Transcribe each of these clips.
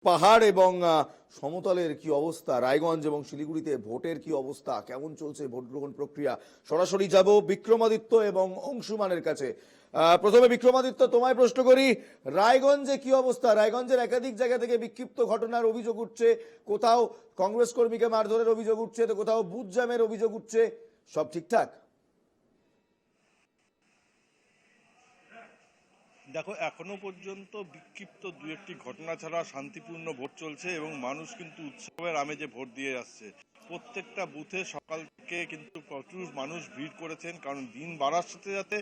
পাহাড় এবং সমতলের কি অবস্থা, রায়গঞ্জ এবং শিলিগুড়িতে ভোটের কি অবস্থা, কেমন চলছে ভোট গ্রহণ প্রক্রিয়া? সরাসরি যাব বিক্রমাদিত্য এবং অংশুমানের কাছে। প্রথমে বিক্রমাদিত্য, তোমায় প্রশ্ন করি, রায়গঞ্জে কি অবস্থা? রায়গঞ্জের একাধিক জায়গা থেকে বিক্ষিপ্ত ঘটনার অভিযোগ উঠছে, কোথাও কংগ্রেস কর্মীকে মারধরের অভিযোগ উঠছে, তো কোথাও বুথ জ্যামের অভিযোগ উঠছে, সব ঠিকঠাক? দেখো, এখনো পর্যন্ত বিক্ষিপ্ত দু একটি ঘটনা ছাড়া শান্তিপূর্ণ ভোট চলছে এবং মানুষ কিন্তু উৎসবের আমেজে ভোট দিয়ে আসছে। প্রত্যেকটা বুথে সকাল থেকে কিন্তু প্রচুর মানুষ ভিড় করেছেন, কারণ দিন বাড়ার সাথে সাথে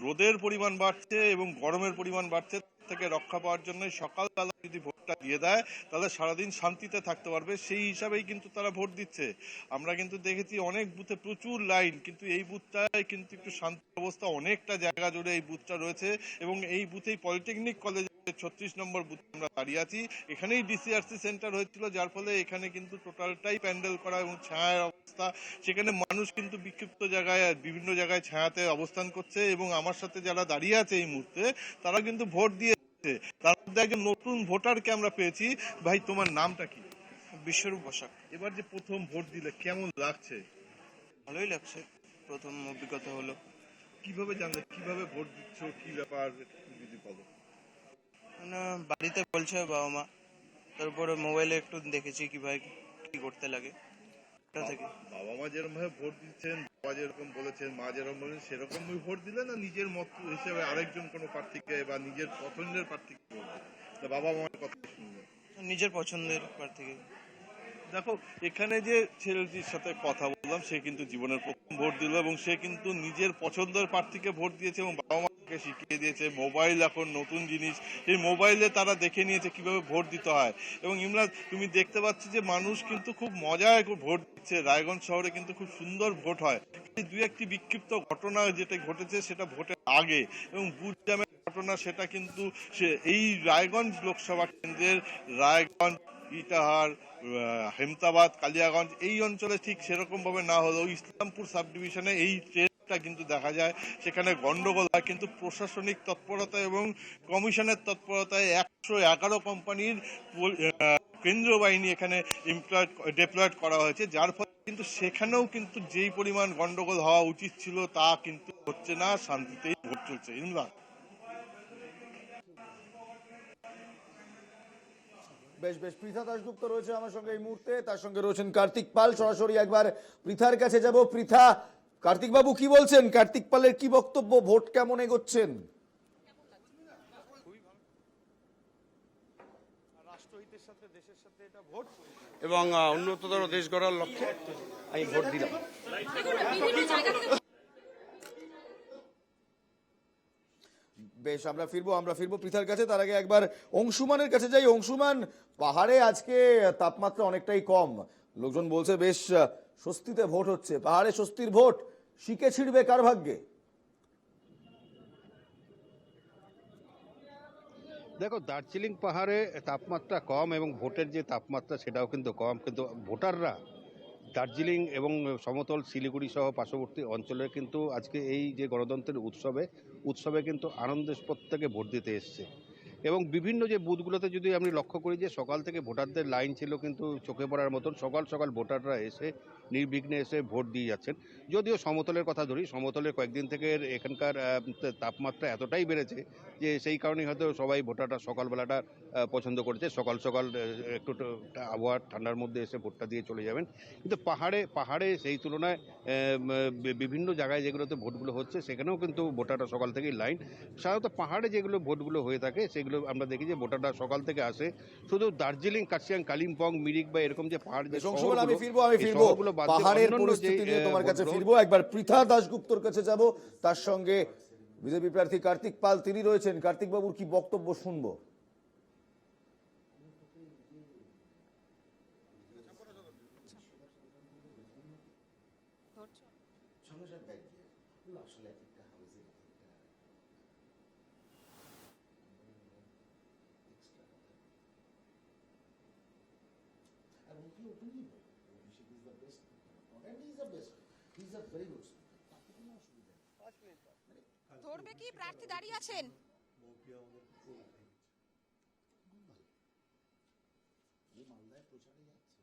রোদের পরিমাণ বাড়ছে এবং গরমের পরিমাণ বাড়ছে। থেকে রক্ষা পাওয়ার জন্য সকালবেলা যদি ভোটটা দিয়ে দেয় তাহলে সারাদিন শান্তিতে থাকতে পারবে, সেই হিসাবেই কিন্তু তারা ভোট দিচ্ছে। আমরা কিন্তু দেখেছি অনেক বুথে প্রচুর লাইন, কিন্তু এই বুথটায় কিন্তু একটু শান্তি অবস্থা, অনেকটা জায়গা জুড়ে এই বুথটা রয়েছে এবং এই বুথেই পলিটেকনিক কলেজ 36 নম্বর বুথ আমরা দাঁড়িয়ে আছি। এখানেই ডিসিআরসি সেন্টার হয়েছিল, যার ফলে এখানে কিন্তু টোটালটাই প্যান্ডেল করা এবং ছায়ার অবস্থা। সেখানে মানুষ কিন্তু বিক্ষিপ্ত জায়গায় বিভিন্ন জায়গায় ছায়াতে অবস্থান করছে এবং আমার সাথে যারা দাঁড়িয়ে আছে এই মুহূর্তে তারা কিন্তু ভোট দিয়ে। তার মধ্যে একজন নতুন ভোটারকে আমরা পেয়েছি। ভাই, তোমার নামটা কি? বিশ্বরূপ বসাক। এবার যে প্রথম ভোট দিলে কেমন লাগছে? ভালোই লাগছে, প্রথম অভিজ্ঞতা হলো। কিভাবে জানলে, কিভাবে ভোট দিচ্ছ, কি ব্যাপার যদি বলো। মানে বাড়িতে বলছে বাবা মা, তারপরে মোবাইলে একটু দেখেছি কিভাবে কি করতে লাগে, ওটা থেকে। বাবা মা যেরকম ভাবে ভোট দিচ্ছেন, বাবা যেরকম বলেছেন, মা যেরকম বলেছেন, সেরকম ভোট দিলে না নিজের মত হিসেবে আরেকজন কোনো প্রার্থীকে বা নিজের পছন্দের প্রার্থীকে ভোট দিলে? বাবা মার কথা শুনবে, নিজের পছন্দের প্রার্থীকে। দেখো, এখানে যে ছেলেটির সাথে কথা বললাম, সে কিন্তু জীবনের প্রথম ভোট দিল এবং সে কিন্তু নিজের পছন্দের প্রার্থীকে ভোট দিয়েছে এবং বাবা মাকে শিখিয়ে দিয়েছে। মোবাইল এখন নতুন জিনিস, এই মোবাইলে তারা দেখে নিয়েছে কিভাবে ভোট দিতে হয়। এবং ইমরান, তুমি দেখতে পাচ্ছি যে মানুষ কিন্তু খুব মজায় ভোট দিচ্ছে। রায়গঞ্জ শহরে কিন্তু খুব সুন্দর ভোট হয়। এই দুই একটি বিক্ষিপ্ত ঘটনা যেটা ঘটেছে সেটা ভোটের আগে, এবং বুথ জ্যামের ঘটনা সেটা কিন্তু এই রায়গঞ্জ লোকসভা কেন্দ্রের রায়গঞ্জ, ইটাহার, হেমতাবাদ, কালিয়াগঞ্জ এই অঞ্চলে ঠিক সেরকম ভাবে না হলেও ইসলামপুর সাব ডিভিশনে এই ট্রেনটা কিন্তু দেখা যায় সেখানে গন্ডগোল হয়, কিন্তু প্রশাসনিক তৎপরতা এবং কমিশনের তৎপরতায় 111 কোম্পানির কেন্দ্রীয় বাহিনী এখানে ডিপ্লয়েড করা হয়েছে, যার ফলে কিন্তু সেখানেও কিন্তু যেই পরিমাণ গন্ডগোল হওয়া উচিত ছিল তা কিন্তু হচ্ছে না, শান্তিতেই ভোট চলছে। ইমরান, বেশ বেশ, পৃথা দাশগুপ্ত রয়েছে আমার সঙ্গে এই মুহূর্তে, তার সঙ্গে রয়েছেন কার্তিক পাল। সরাসরি একবার পৃথার কাছে যাব। পৃথা, কার্তিক বাবু কি বলছেন? কার্তিক পালের কি বক্তব্য? ভোট কেমন এগোচ্ছেন? রাষ্ট্রহিতের সাথে, দেশের সাথে এটা ভোট এবং উন্নততর দেশ গড়ার লক্ষ্যে আমি ভোট দিলাম। বেশ, আমরা ফিরবো পৃথার কাছে। তার আগে একবার অংশুমানের কাছে যাই। অংশুমান, পাহাড়ে আজকে তাপমাত্রা অনেকটাই কম, লোকজন বলছে বেশ স্বস্তিতে ভোট হচ্ছে। পাহাড়ে স্বস্তির ভোট, শিকে ছিড়বে কার ভাগ্যে? দেখো, দার্জিলিং পাহাড়ে তাপমাত্রা কম এবং ভোটের যে তাপমাত্রা সেটাও কিন্তু কম, কিন্তু ভোটাররা দার্জিলিং এবং সমতল শিলিগুড়ি সহ পার্শ্ববর্তী অঞ্চলে কিন্তু আজকে এই যে গণতন্ত্রের উৎসবে কিন্তু আনন্দের প্রত্যেকে ভোট দিতে এসছে। এবং বিভিন্ন যে বুথগুলোতে যদি আমি লক্ষ্য করি যে সকাল থেকে ভোটারদের লাইন ছিল কিন্তু চোখে পড়ার মতন, সকাল সকাল ভোটাররা এসে নির্বিঘ্নে এসে ভোট দিয়ে যাচ্ছেন। যদিও সমতলের কথা ধরি, সমতলের কয়েকদিন থেকে এখানকার তাপমাত্রা এতটাই বেড়েছে যে সেই কারণেই হয়তো সবাই ভোটাররা সকালবেলাটা পছন্দ করেছে, সকাল সকাল একটু আবহাওয়া ঠান্ডার মধ্যে এসে ভোটটা দিয়ে চলে যাবেন। কিন্তু পাহাড়ে সেই তুলনায় বিভিন্ন জায়গায় যেগুলোতে ভোটগুলো হচ্ছে সেখানেও কিন্তু ভোটাররা সকাল থেকেই লাইন। সাধারণত পাহাড়ে যেগুলো ভোটগুলো হয়ে থাকে সেগুলো আমরা দেখি যে ভোটাররা সকাল থেকে আসে। শুধু দার্জিলিং, কার্শিয়াং, কালিম্পং, মিরিক বা এরকম যে পাহাড় যে আমি ফিরবো পাহাড়ের পরিস্থিতি নিয়ে তোমার কাছে ফিরবো। একবার পৃথা দাশগুপ্তর কাছে যাব, তার সঙ্গে বিজেপি প্রার্থী কার্তিক পাল তিনি রয়েছেন। কার্তিক বাবুর কি বক্তব্য শুনবো? ধরবে কি? প্রার্থী দাঁড়িয়ে আছেন। প্রচারে যাচ্ছে